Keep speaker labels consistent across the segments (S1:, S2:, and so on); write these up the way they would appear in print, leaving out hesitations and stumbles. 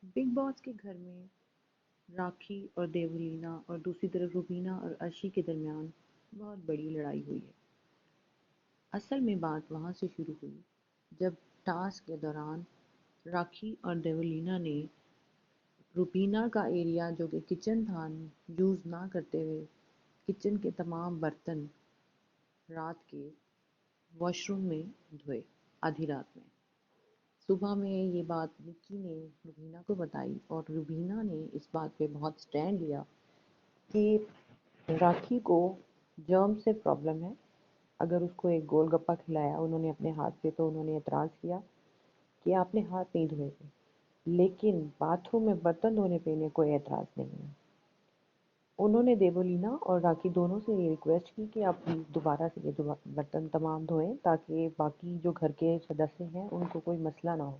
S1: Big boss के घर में राखी और देवलीना और दूसरी तरफ रूबीना और अर्शी के दरमियान बहुत बड़ी लड़ाई हुई है। असल में बात वहाँ से शुरू हुई जब टास्क के दौरान राखी और देवलीना ने रूबीना का एरिया जो कि किचन था यूज़ ना करते हुए किचन के तमाम बर्तन रात के वॉशरूम में धोए आधी रात में। सुबह में ये बात निक्की ने रूबीना को बताई और रूबीना ने इस बात पे बहुत स्टैंड लिया कि राखी को जर्म से प्रॉब्लम है। अगर उसको एक गोलगप्पा खिलाया उन्होंने अपने हाथ से तो उन्होंने एतराज़ किया कि आपने हाथ नहीं धोए थे, लेकिन बाथरूम में बर्तन धोने पे इन्हें कोई एतराज़ नहीं है। उन्होंने देवोलीना और राखी दोनों से ये रिक्वेस्ट की कि आप प्लीज़ दोबारा से ये बर्तन तमाम धोएं ताकि बाकी जो घर के सदस्य हैं उनको कोई मसला ना हो।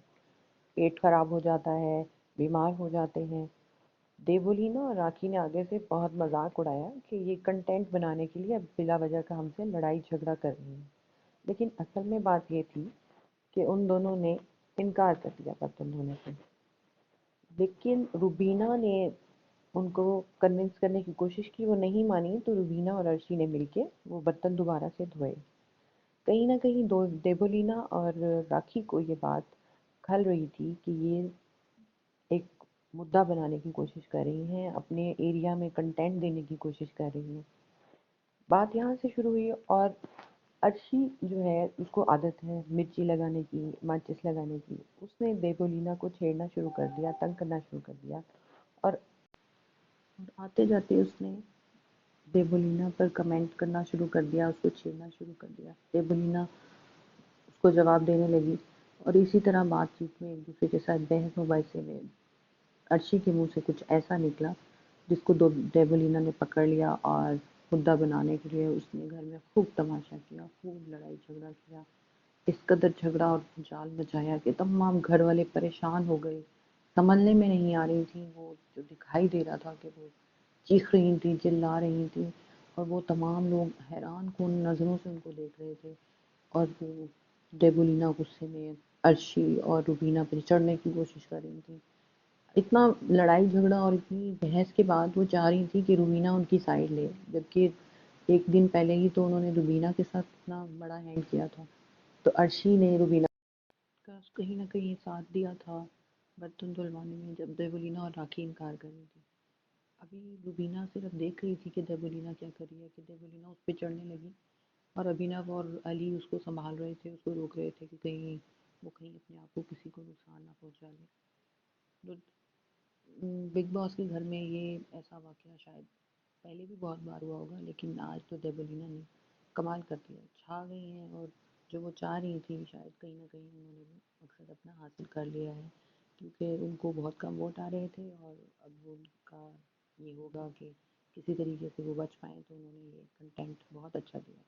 S1: पेट खराब हो जाता है, बीमार हो जाते हैं। देवोलीना और राखी ने आगे से बहुत मजाक उड़ाया कि ये कंटेंट बनाने के लिए अब बिला वजह का हमसे लड़ाई झगड़ा कर रही हैं। लेकिन असल में बात ये थी कि उन दोनों ने इनकार कर दिया बर्तन धोने से। लेकिन रुबीना ने उनको कन्विंस करने की कोशिश की, वो नहीं मानी, तो रुबीना और अर्शी ने मिलके वो बर्तन दोबारा से धोए। कहीं ना कहीं दो देवोलीना और राखी को ये बात खल रही थी कि ये एक मुद्दा बनाने की कोशिश कर रही हैं, अपने एरिया में कंटेंट देने की कोशिश कर रही हैं। बात यहाँ से शुरू हुई और अर्शी जो है उसको आदत है मिर्ची लगाने की, माचिस लगाने की। उसने देवोलीना को छेड़ना शुरू कर दिया, तंग करना शुरू कर दिया और आते जाते उसने देवोलीना पर कमेंट करना शुरू कर दिया, उसको छेड़ना शुरू कर दिया। देवोलीना उसको जवाब देने लगी और इसी तरह बातचीत में एक दूसरे के साथ बहस मुबाइसे में अर्शी के मुंह से कुछ ऐसा निकला जिसको देवलीना ने पकड़ लिया और मुद्दा बनाने के लिए उसने घर में खूब तमाशा किया, खूब लड़ाई झगड़ा किया। इस कदर झगड़ा और जाल मचाया कि तमाम घर वाले परेशान हो गए। संभलने में नहीं आ रही थी, वो जो दिखाई दे रहा था कि वो चीख रही थी, चिल्ला रही थी और वो तमाम लोग हैरान कौन नज़रों से उनको देख रहे थे। और वो देवलीना गुस्से में अर्शी और रुबीना पर चढ़ने की कोशिश कर रही थी। इतना लड़ाई झगड़ा और इतनी बहस के बाद वो चाह रही थी कि रुबीना उनकी साइड ले, जबकि एक दिन पहले ही तो उन्होंने रुबीना के साथ इतना बड़ा हैंड किया था। तो अर्शी ने रुबीना का कहीं ना कहीं साथ दिया था बर्तन धुलवाने में जब देवलीना और राखी इनकार कर रही थी। अभी रुबीना सिर्फ देख रही थी कि देवलीना क्या कर रही है कि देवलीना उस पर चढ़ने लगी और अभिनव और अली उसको संभाल रहे थे, उसको रोक रहे थे कि कहीं वो कहीं अपने आप को किसी को नुकसान ना पहुंचा ले। तो बिग बॉस के घर में ये ऐसा वाकया शायद पहले भी बहुत बार हुआ होगा, लेकिन आज तो देवलीना ने कमाल कर दिया, छा गई हैं और जो वो चाह रही थी शायद कहीं ना कहीं उन्होंने वो मकसद अपना हासिल कर लिया है, क्योंकि उनको बहुत कम वोट आ रहे थे और अब वो उनका ये होगा कि किसी तरीके से वो बच पाएँ, तो उन्होंने ये कंटेंट बहुत अच्छा दिया।